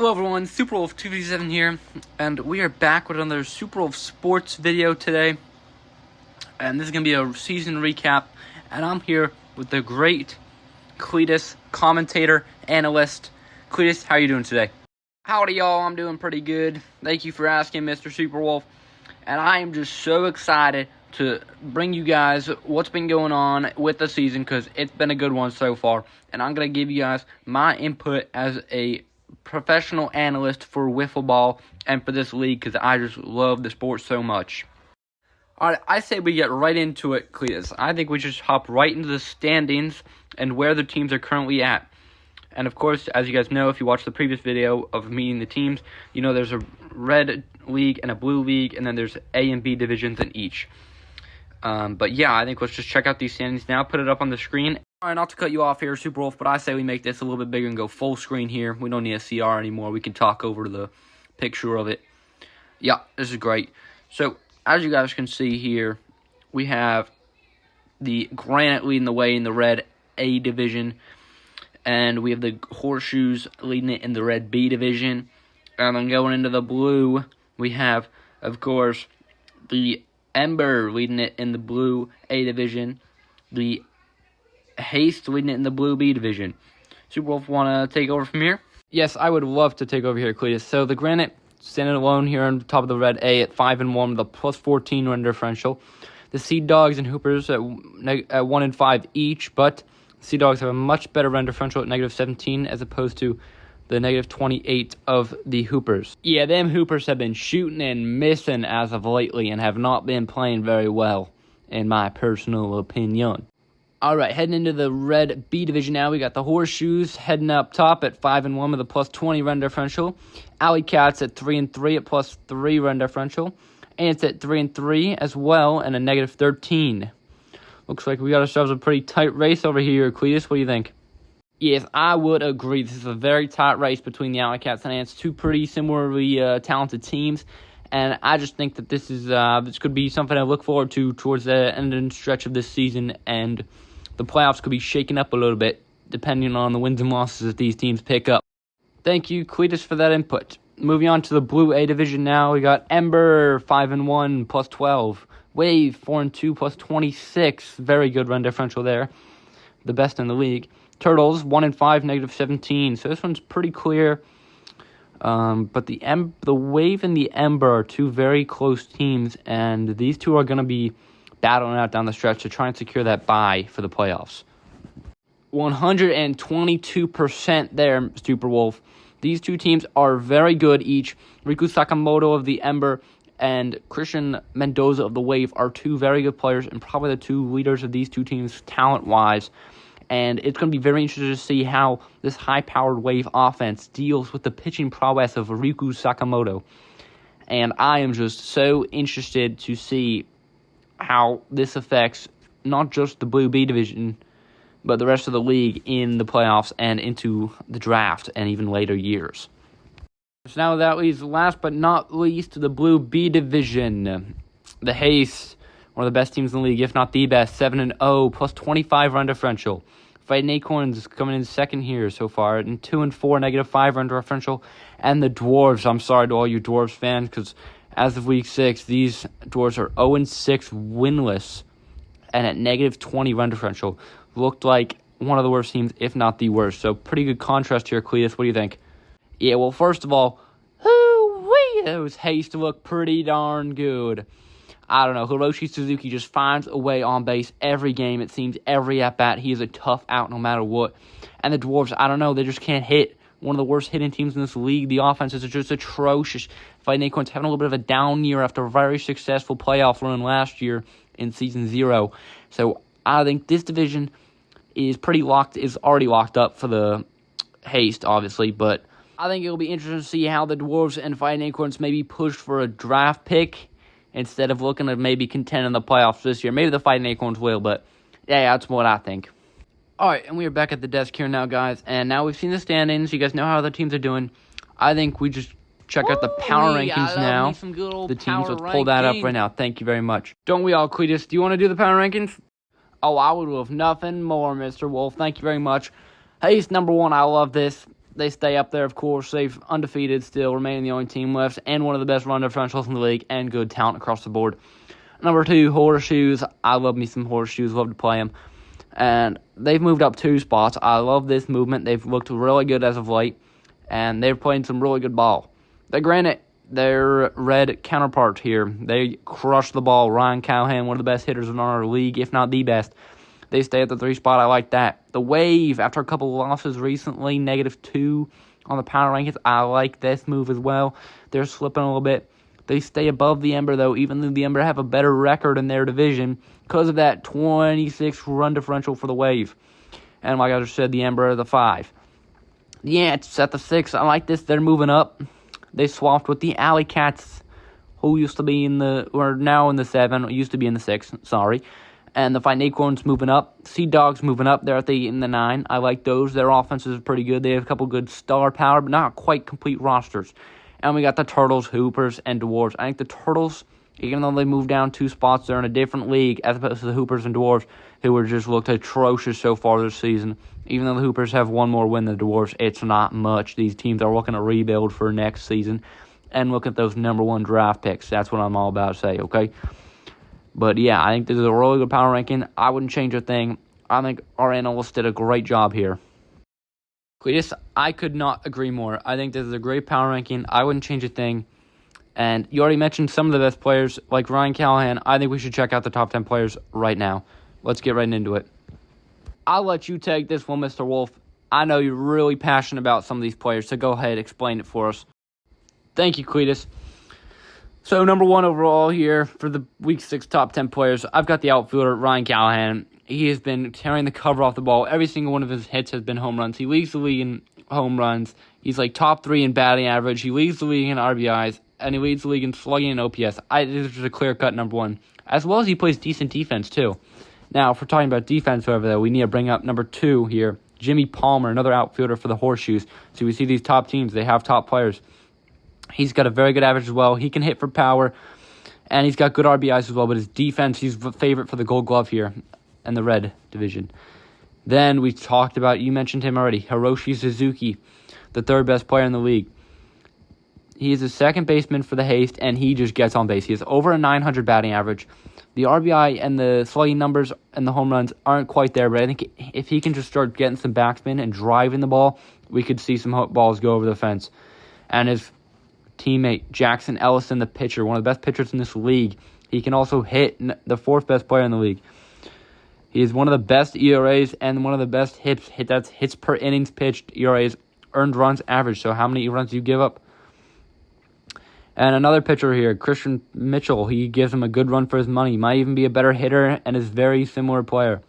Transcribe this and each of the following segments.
Hello everyone, Super Wolf 257 here, and we are back with another Super Wolf Sports video today. And this is going to be a season recap, and I'm here with the great Cletus, commentator, analyst. Cletus, how are you doing today? Howdy y'all, I'm doing pretty good. Thank you for asking, Mr. Super Wolf. And I am just so excited to bring you guys what's been going on with the season, because it's been a good one so far. And I'm going to give you guys my input as a professional analyst for wiffle ball and for this league, because I just love the sport so much. Alright, I say we get right into it, Cletus. I think we just hop right into the standings and where the teams are currently at. And of course, as you guys know, if you watched the previous video of meeting the teams, you know there's a red league and a blue league, and then there's A and B divisions in each. But yeah, I think let's just check out these standings now, put it up on the screen. Alright, not to cut you off here, Super Wolf, but I say we make this a little bit bigger and go full screen here. We don't need a CR anymore. We can talk over the picture of it. Yeah, this is great. So, as you guys can see here, we have the Granite leading the way in the red A division. And we have the Horseshoes leading it in the red B division. And then going into the blue, we have, of course, the Ember leading it in the blue A division. The Haste leading it in the blue B division. Super Wolf, want to take over from here? Yes, I would love to take over here, Cletus. So the Granite standing alone here on top of the red A at 5-1 with a plus 14 run differential. The Sea Dogs and Hoopers at 1-5 each, but Sea Dogs have a much better run differential at negative 17 as opposed to the negative 28 of the Hoopers. Yeah, them Hoopers have been shooting and missing as of lately and have not been playing very well, in my personal opinion. Alright, heading into the red B division now, we got the Horseshoes heading up top at 5-1 with a plus 20 run differential. Alley Cats at 3-3 at plus 3 run differential. Ants at 3-3 as well and a negative 13. Looks like we got ourselves a pretty tight race over here, Cletus. What do you think? Yes, I would agree. This is a very tight race between the Alley Cats and Ants. Two pretty similarly talented teams. And I just think that this could be something I look forward to towards the end and stretch of this season. And the playoffs could be shaken up a little bit, depending on the wins and losses that these teams pick up. Thank you, Cletus, for that input. Moving on to the blue A division now, we got Ember 5-1 plus 12. Wave 4-2 plus 26. Very good run differential there. The best in the league. Turtles 1-5 negative 17. So this one's pretty clear. But the Wave and the Ember are two very close teams, and these two are going to be battling out down the stretch to try and secure that bye for the playoffs. 122% there, Super Wolf. These two teams are very good each. Riku Sakamoto of the Ember and Christian Mendoza of the Wave are two very good players and probably the two leaders of these two teams talent-wise. And it's going to be very interesting to see how this high-powered Wave offense deals with the pitching prowess of Riku Sakamoto. And I am just so interested to see how this affects not just the Blue B division, but the rest of the league in the playoffs and into the draft and even later years. So now that leads last but not least to the Blue B division. The Haste, one of the best teams in the league, if not the best, 7-0 plus 25 run differential. Fighting Acorns coming in second here so far, and 2-4 negative 5 run differential. And the Dwarves, I'm sorry to all you Dwarves fans, because as of week 6, these Dwarves are 0-6 winless and at negative 20 run differential. Looked like one of the worst teams, if not the worst. So pretty good contrast here, Cletus. What do you think? Yeah, well, first of all, those Haste look pretty darn good. I don't know. Hiroshi Suzuki just finds a way on base every game. It seems every at-bat. He is a tough out no matter what. And the Dwarves, I don't know. They just can't hit. One of the worst hitting teams in this league. The offense is just atrocious. Fighting Acorns having a little bit of a down year after a very successful playoff run last year in Season 0. So I think this division is already locked up for the Haste, obviously. But I think it'll be interesting to see how the Dwarves and Fighting Acorns maybe push for a draft pick instead of looking to maybe contend in the playoffs this year. Maybe the Fighting Acorns will, but yeah, that's what I think. Alright, and we are back at the desk here now, guys. And now we've seen the standings. You guys know how the teams are doing. I think we just check out the power rankings now. The teams, let's pull that up right now. Thank you very much. Don't we all, Cletus? Do you want to do the power rankings? Oh, I would love nothing more, Mr. Wolf. Thank you very much. Haste number 1, I love this. They stay up there, of course. They've undefeated still, remaining the only team left, and one of the best run differentials in the league, and good talent across the board. Number 2, Horseshoes. I love me some Horseshoes. Love to play them. And they've moved up 2 spots. I love this movement. They've looked really good as of late, and they're playing some really good ball. Granted, their red counterpart here, they crush the ball. Ryan Callahan, one of the best hitters in our league, if not the best. They stay at the 3 spot. I like that. The Wave, after a couple of losses recently, -2 on the power rankings. I like this move as well. They're slipping a little bit. They stay above the Ember, though, even though the Ember have a better record in their division because of that 26 run differential for the Wave. And like I just said, the Ember are the 5. The Ants at the 6. I like this. They're moving up. They swapped with the Alley Cats, who used to be or now in the 7, used to be in the 6, sorry. And the Fighting Acorns moving up. Sea Dogs moving up. They're in the 9. I like those. Their offenses are pretty good. They have a couple good star power, but not quite complete rosters. And we got the Turtles, Hoopers, and Dwarves. I think the Turtles, even though they moved down 2 spots, they're in a different league as opposed to the Hoopers and Dwarves, who have just looked atrocious so far this season. Even though the Hoopers have one more win than the Dwarves, it's not much. These teams are looking to rebuild for next season. And look at those number 1 draft picks. That's what I'm all about to say, okay? But yeah, I think this is a really good power ranking. I wouldn't change a thing. I think our analysts did a great job here. Cletus, I could not agree more. I think this is a great power ranking. I wouldn't change a thing. And you already mentioned some of the best players, like Ryan Callahan. I think we should check out the top 10 players right now. Let's get right into it. I'll let you take this one, Mr. Wolf. I know you're really passionate about some of these players, so go ahead, explain it for us. Thank you, Cletus. So, number 1 overall here for the Week 6 top 10 players, I've got the outfielder, Ryan Callahan. He has been tearing the cover off the ball. Every single one of his hits has been home runs. He leads the league in home runs. He's like top 3 in batting average. He leads the league in RBIs, and he leads the league in slugging and OPS. This is a clear-cut number 1. As well as he plays decent defense, too. Now, if we're talking about defense, however, though, we need to bring up number 2 here, Jimmy Palmer, another outfielder for the Horseshoes. So we see these top teams, they have top players. He's got a very good average as well. He can hit for power, and he's got good RBIs as well. But his defense, he's the favorite for the Gold Glove here in the red division. Then we talked about, you mentioned him already, Hiroshi Suzuki, the 3rd best player in the league. He is a second baseman for the Haste, and he just gets on base. He has over a 900 batting average. The RBI and the slugging numbers and the home runs aren't quite there, but I think if he can just start getting some backspin and driving the ball, we could see some balls go over the fence. And his teammate, Jackson Ellison, the pitcher, one of the best pitchers in this league. He can also hit, the 4th best player in the league. He is one of the best ERAs and one of the best that's hits per innings pitched, ERAs, earned runs average. So how many runs do you give up? And another pitcher here, Christian Mitchell, he gives him a good run for his money. He might even be a better hitter and is a very similar player.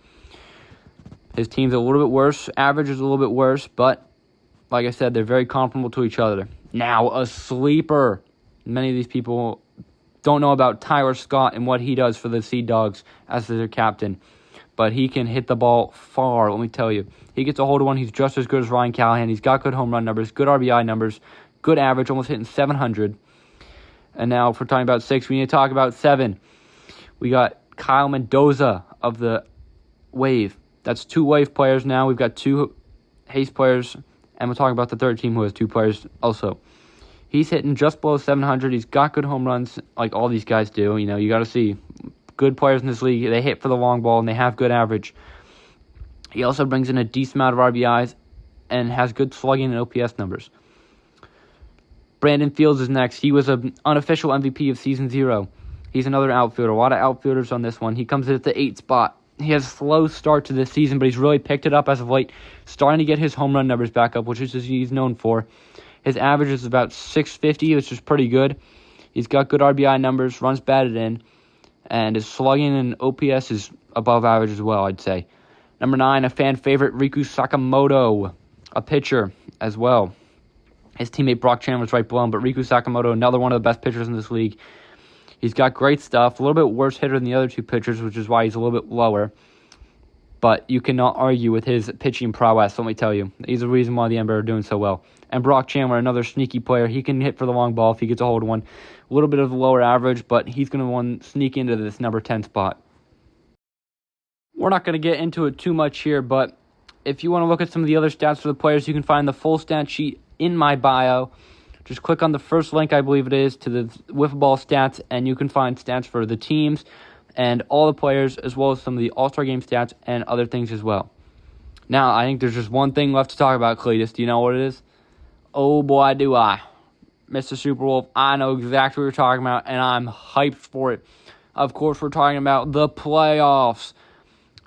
His team's a little bit worse. Average is a little bit worse, but like I said, they're very comparable to each other. Now, a sleeper. Many of these people don't know about Tyler Scott and what he does for the Sea Dogs as their captain. But he can hit the ball far, let me tell you. He gets a hold of one. He's just as good as Ryan Callahan. He's got good home run numbers, good RBI numbers, good average, almost hitting 700. And now, if we're talking about 6, we need to talk about 7. We got Kyle Mendoza of the Wave. That's 2 Wave players now. We've got 2 Haste players. And we're talking about the 3rd team who has 2 players also. He's hitting just below 700. He's got good home runs like all these guys do. You know, you got to see good players in this league. They hit for the long ball and they have good average. He also brings in a decent amount of RBIs and has good slugging and OPS numbers. Brandon Fields is next. He was an unofficial MVP of Season 0. He's another outfielder. A lot of outfielders on this one. He comes in at the 8th spot. He has a slow start to this season, but he's really picked it up as of late, starting to get his home run numbers back up, which is he's known for. His average is about 650, which is pretty good. He's got good RBI numbers, runs batted in, and his slugging and OPS is above average as well, I'd say. Number 9, a fan favorite, Riku Sakamoto, a pitcher as well. His teammate Brock Chandler's right below him, but Riku Sakamoto, another one of the best pitchers in this league. He's got great stuff, a little bit worse hitter than the other 2 pitchers, which is why he's a little bit lower. But you cannot argue with his pitching prowess, let me tell you. He's the reason why the Ember are doing so well. And Brock Chandler, another sneaky player. He can hit for the long ball if he gets a hold of one. A little bit of a lower average, but he's going to sneak into this number 10 spot. We're not going to get into it too much here, but if you want to look at some of the other stats for the players, you can find the full stat sheet in my bio. Just click on the first link, I believe it is, to the wiffle ball stats, and you can find stats for the teams and all the players, as well as some of the All-Star Game stats and other things as well. Now, I think there's just one thing left to talk about, Cletus. Do you know what it is? Oh, boy, do I. Mr. Superwolf, I know exactly what you're talking about, and I'm hyped for it. Of course, we're talking about the playoffs.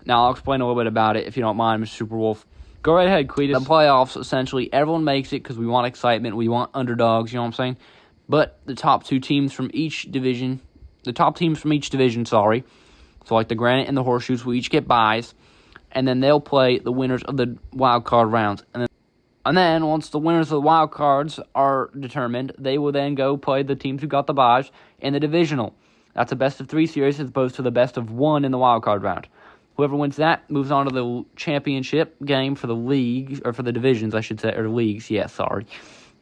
Now, I'll explain a little bit about it, if you don't mind, Mr. Superwolf. Go right ahead, Cletus. The playoffs, essentially, everyone makes it because we want excitement. We want underdogs, you know what I'm saying? But the top teams from each division, so like the Granite and the Horseshoes will each get buys, and then they'll play the winners of the wild card rounds. And then once the winners of the wild cards are determined, they will then go play the teams who got the buys in the divisional. That's a best-of-3 series as opposed to the best-of-1 in the wild card round. Whoever wins that moves on to the championship game for the leagues, or for the divisions, I should say, or the leagues. Yeah, sorry.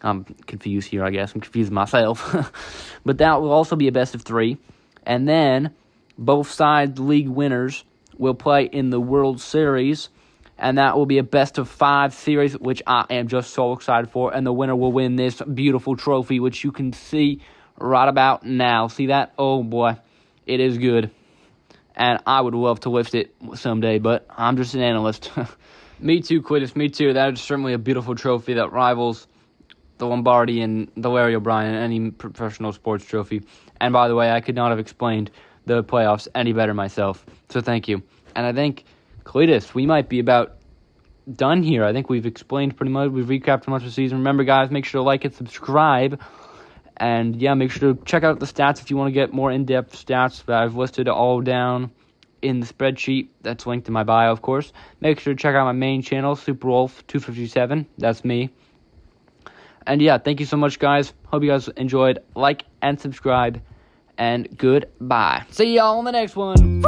I'm confused here, I guess. I'm confused myself. But that will also be a best-of-3. And then both sides, league winners, will play in the World Series, and that will be a best-of-5 series, which I am just so excited for. And the winner will win this beautiful trophy, which you can see right about now. See that? Oh, boy. It is good. And I would love to lift it someday, but I'm just an analyst. Me too, Cletus, me too. That is certainly a beautiful trophy that rivals the Lombardi and the Larry O'Brien, any professional sports trophy. And by the way, I could not have explained the playoffs any better myself, so thank you. And I think, Cletus, we might be about done here. I think we've explained pretty much, we've recapped pretty much the season. Remember, guys, make sure to like and subscribe. And, yeah, make sure to check out the stats if you want to get more in-depth stats that I've listed all down in the spreadsheet. That's linked in my bio, of course. Make sure to check out my main channel, SuperWolf257. That's me. And, yeah, thank you so much, guys. Hope you guys enjoyed. Like and subscribe. And goodbye. See y'all on the next one.